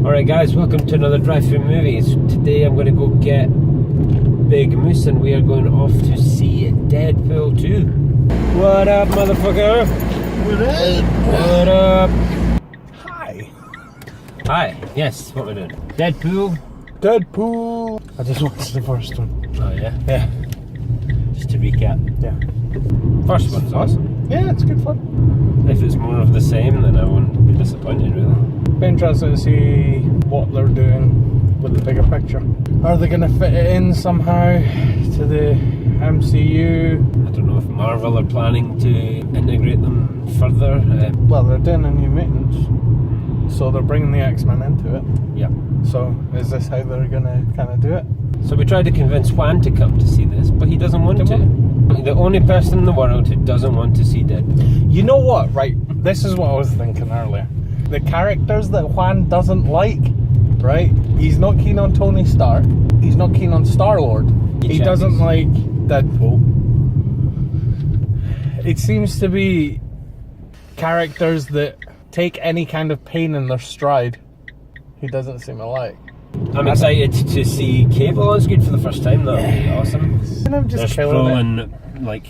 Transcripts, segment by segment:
Alright guys, welcome to another Drive-Thru Movies. Today I'm going to go get Big Moose and we are going off to see Deadpool 2. What up, motherfucker? What up? What up? Hi. Hi, yes, what we're doing. Deadpool. I just watched the first one. Oh yeah? Yeah. Just to recap. Yeah. First one's awesome. Yeah, it's good fun. If it's more of the same, then I won't be disappointed, really. Be interested to see what they're doing with the bigger picture. Are they going to fit it in somehow to the MCU? I don't know if Marvel are planning to integrate them further. Well, they're doing a New Mutants, so they're bringing the X-Men into it. Yeah. So, is this how they're going to kind of do it? So we tried to convince Juan to come to see this, but he doesn't want to. The only person in the world who doesn't want to see Deadpool. You know what, right? This is what I was thinking earlier. The characters that Juan doesn't like, right? He's not keen on Tony Stark. He's not keen on Star-Lord. He doesn't like Deadpool. It seems to be characters that take any kind of pain in their stride. He doesn't seem to like. I'm excited to see Cable on screen for the first time. That'll be awesome. And I'm just There's killing it.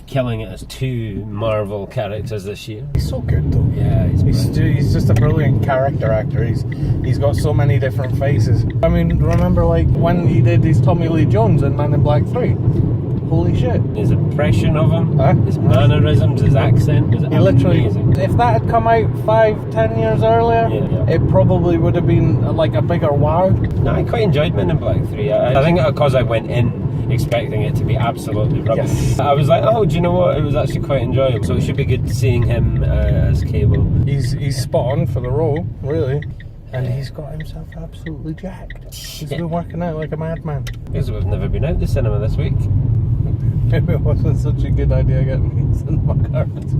killing it as two Marvel characters this year. He's so good though. Yeah, He's just a brilliant character actor. He's got so many different faces. I mean, remember like when he did his Tommy Lee Jones in Man in Black 3? Holy shit. His impression of him, Huh? his mannerisms, his accent was He literally, amazing. if that had come out 5-10 years earlier, Yeah. it probably would have been like a bigger wow. No, I quite enjoyed Men in Black 3. I think because I went in expecting it to be absolutely rubbish. Yes. I was like, oh, do you know what? It was actually quite enjoyable. So it should be good seeing him as Cable. He's spot on for the role, really. And he's got himself absolutely jacked. He's been working out like a madman. Because we've never been out the cinema this week. Maybe it wasn't such a good idea getting these in my cards.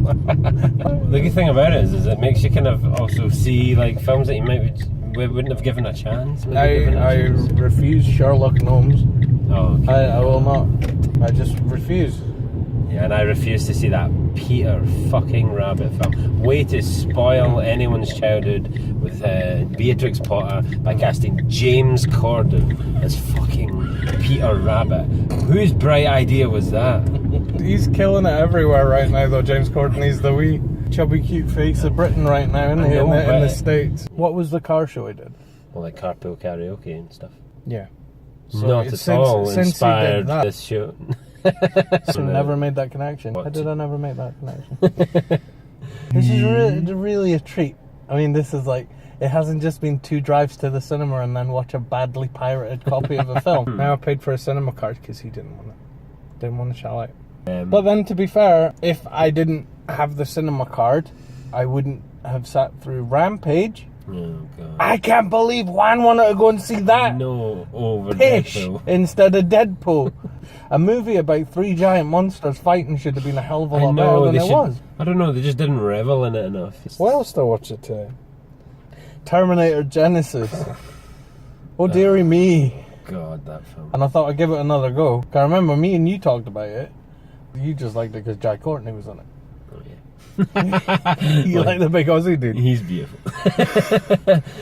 The good thing about it is it makes you kind of also see like films that you wouldn't have given a chance. I refuse Sherlock Gnomes. Oh, okay. I will not. I just refuse. Yeah, and I refuse to see that Peter fucking Rabbit film. Way to spoil anyone's childhood with Beatrix Potter by casting James Corden as fucking Peter Rabbit. Whose bright idea was that? He's killing it everywhere right now, though. James Corden, he's the wee chubby cute face of Britain right now, isn't he? In the States. What was the car show he did? Well, like carpool karaoke and stuff. Yeah. So Not at all inspired this show. So never made that connection. How did I never make that connection? This is really a treat. I mean, this is like, it hasn't just been 2 drives to the cinema and then watch a badly pirated copy of a film. Now I paid for a cinema card because he didn't want it. Didn't want to shell out. But then, to be fair, if I didn't have the cinema card, I wouldn't have sat through Rampage. Oh, God. I can't believe Juan wanted to go and see that. No, over Pish Deadpool. instead of Deadpool. A movie about 3 giant monsters fighting should have been a hell of a lot better than it was. I don't know, they just didn't revel in it enough. What else did I watch it today? Terminator Genesis. Oh dearie me. God, that film. And I thought I'd give it another go. I remember me and you talked about it. You just liked it because Jai Courtney was on it. Oh, yeah. You like the big Aussie dude? He's beautiful.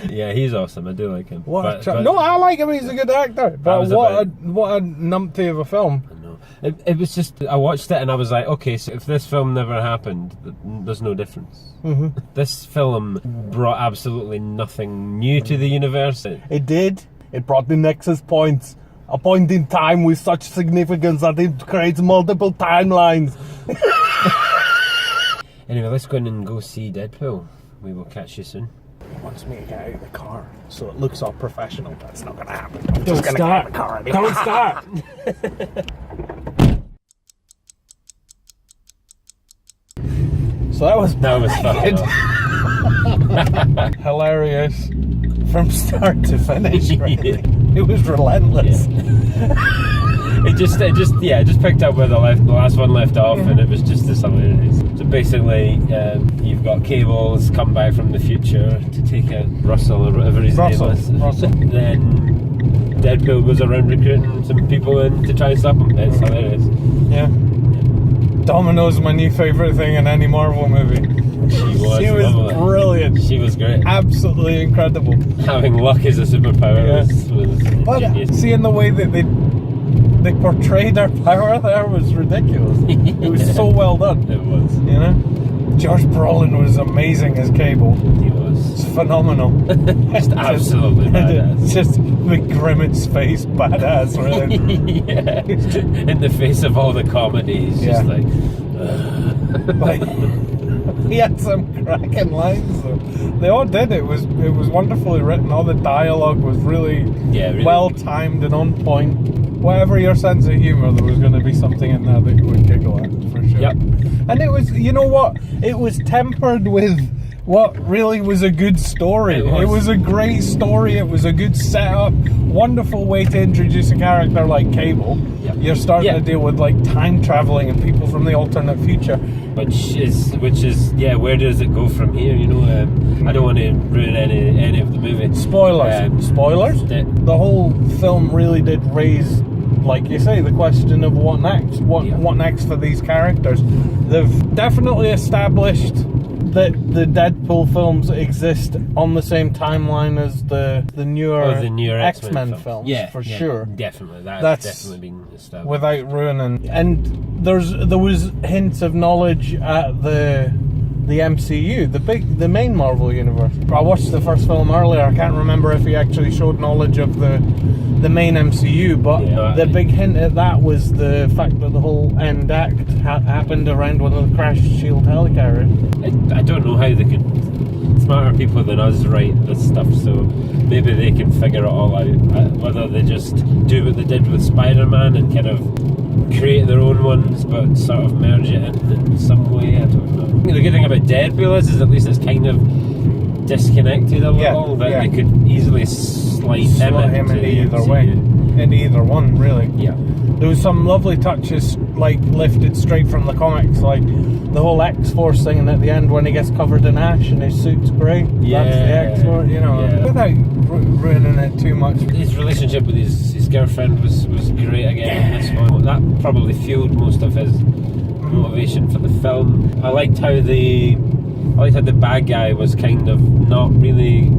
Yeah, he's awesome. I do like him. No, I like him. He's a good actor. But what a numpty of a film. I know. It was just, I watched it and I was like, okay, so if this film never happened, there's no difference. Mm-hmm. This film brought absolutely nothing new to the universe. It did. It brought the Nexus points. A point in time with such significance that it creates multiple timelines. Anyway, let's go in and go see Deadpool. We will catch you soon. He wants me to get out of the car, so it looks all professional. That's not going to happen. Don't start. Don't start. So that was fun. Hilarious from start to finish. Really. It was relentless. It just picked up where the last one left off, and it was just as hilarious. So basically, you've got Cable's come back from the future to take out Russell or whatever his name is. Russell. Then Deadpool goes around recruiting some people in to try and stop him. It's hilarious. Yeah. Domino's my new favourite thing in any Marvel movie. She was brilliant. She was great. Absolutely incredible. Having luck as a superpower was genius. Seeing the way that they portrayed her power there was ridiculous. It was so well done. It was. You know? Josh Brolin was amazing as Cable. He was. It's phenomenal. Just absolutely badass. Just the grimace face badass, really. Yeah. In the face of all the comedies, just like... He had some cracking lines though. They all did. It was wonderfully written. All the dialogue was really well timed and on point. Whatever your sense of humour, there was going to be something in there that you would giggle at for sure. Yep. And it was, you know what? It was tempered with what really was a good story. It was a great story. It was a good setup. Wonderful way to introduce a character like Cable. Yep. You're starting to deal with like time traveling and people from the alternate future. Which is where does it go from here? You know, I don't want to ruin any of the movie. Spoilers. The whole film really did raise, like you say, the question of what next. What next for these characters? They've definitely established that the Deadpool films exist on the same timeline as the newer X-Men films. Yeah, for sure. Definitely, that's definitely been established without ruining. And there was hints of knowledge at the MCU, the main Marvel universe. I watched the first film earlier. I can't remember if he actually showed knowledge of the main MCU, but the big hint at that was the fact that the whole end act happened around one of the crashed SHIELD helicarriers. I don't know how they could. Smarter people than us write this stuff, so maybe they can figure it all out. Whether they just do what they did with Spider-Man and kind of create their own ones, but sort of merge it in some way. I don't know. The good thing about Deadpool is at least it's kind of disconnected a little. That they could easily slide him into either way, in either one, really. Yeah. There was some lovely touches, like lifted straight from the comics, like the whole X-Force thing, and at the end when he gets covered in ash and his suit's grey. Yeah. That's the X-Force, you know. Yeah. Without ruining it too much. His relationship with his girlfriend was great again in this one. That probably fueled most of his motivation for the film. I liked how the bad guy was kind of not really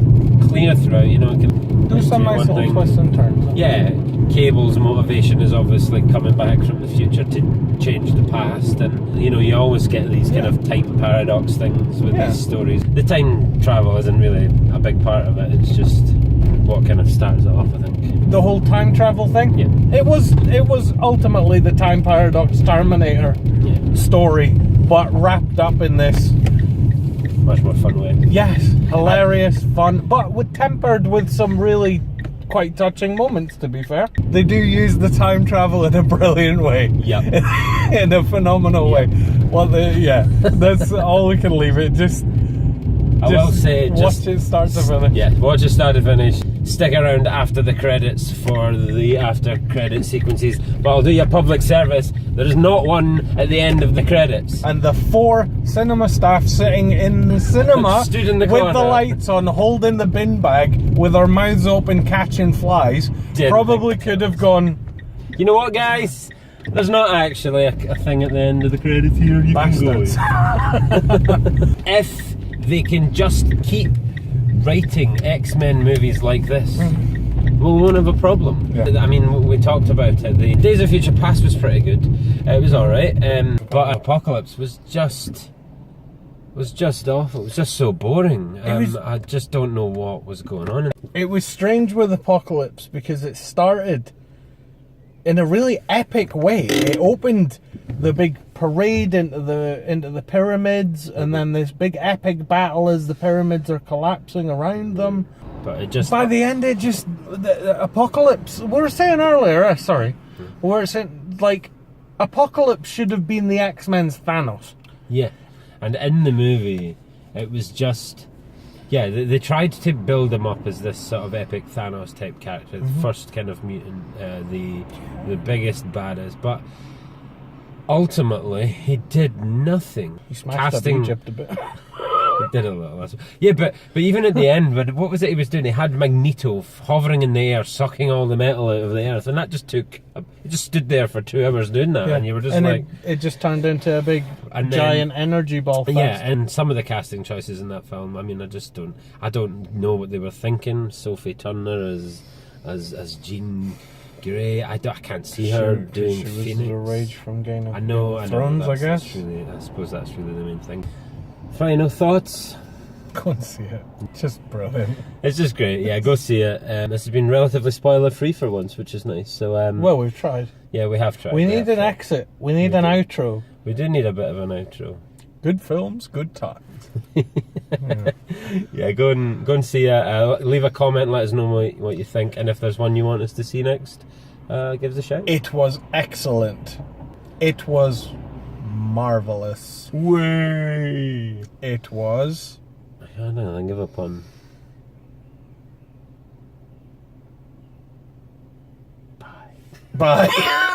clear throughout, you know. There's some nice little twists and turns. Yeah, Cable's motivation is obviously coming back from the future to change the past, and you know, you always get these kind of time paradox things with these stories. The time travel isn't really a big part of it, it's just what kind of starts it off, I think. The whole time travel thing? Yeah. It was ultimately the time paradox Terminator story, but wrapped up in this much more fun way. Yes, hilarious, fun, but tempered with some really quite touching moments, to be fair. They do use the time travel in a brilliant way. Yep. In a phenomenal way. Well, that's all we can leave it. I will say, watch it start to finish. Yeah, watch it start to finish. Stick around after the credits for the after credit sequences. But I'll do you a public service. There is not one at the end of the credits. And the 4 cinema staff sitting in the cinema stood in the with corner, the lights on, holding the bin bag, with our mouths open, catching flies, probably could have gone, you know what, guys? There's not actually a thing at the end of the credits here. You bastards. Can go. If they can just keep writing X-Men movies like this, we won't have a problem. Yeah. I mean, we talked about it. The Days of Future Past was pretty good. It was alright. But Apocalypse was just awful. It was just so boring. I just don't know what was going on. It was strange with Apocalypse because it started in a really epic way. It opened the big parade into the pyramids, and then this big epic battle as the pyramids are collapsing around them. But it just, by the end, the Apocalypse. We were saying earlier, we were saying like Apocalypse should have been the X-Men's Thanos. Yeah, and in the movie, it was just. Yeah, they tried to build him up as this sort of epic Thanos type character, the first kind of mutant, the biggest baddest, but ultimately he did nothing. He smashed up Egypt a bit. It did a little less. Yeah, but even at the end, what was it he was doing? He had Magneto hovering in the air, sucking all the metal out of the earth, and that just took. He just stood there for 2 hours doing that, and you were just like. It just turned into a big, giant energy ball fest. Yeah, and some of the casting choices in that film, I mean, I don't know what they were thinking. Sophie Turner as Jean Grey, I can't see her doing she was Phoenix. the rage from Game of Thrones, I guess. I suppose that's really the main thing. Final thoughts? Go and see it. It's just brilliant. It's just great. Yeah, go see it. This has been relatively spoiler-free for once, which is nice. So, well, we've tried. Yeah, we have tried. We need an exit. We need an outro. We do need a bit of an outro. Good films, good times. Yeah, go and see it. Leave a comment, let us know what you think, and if there's one you want us to see next, give us a shout. It was excellent. It was marvellous. Way. It was. I don't know, think of a pun. Bye.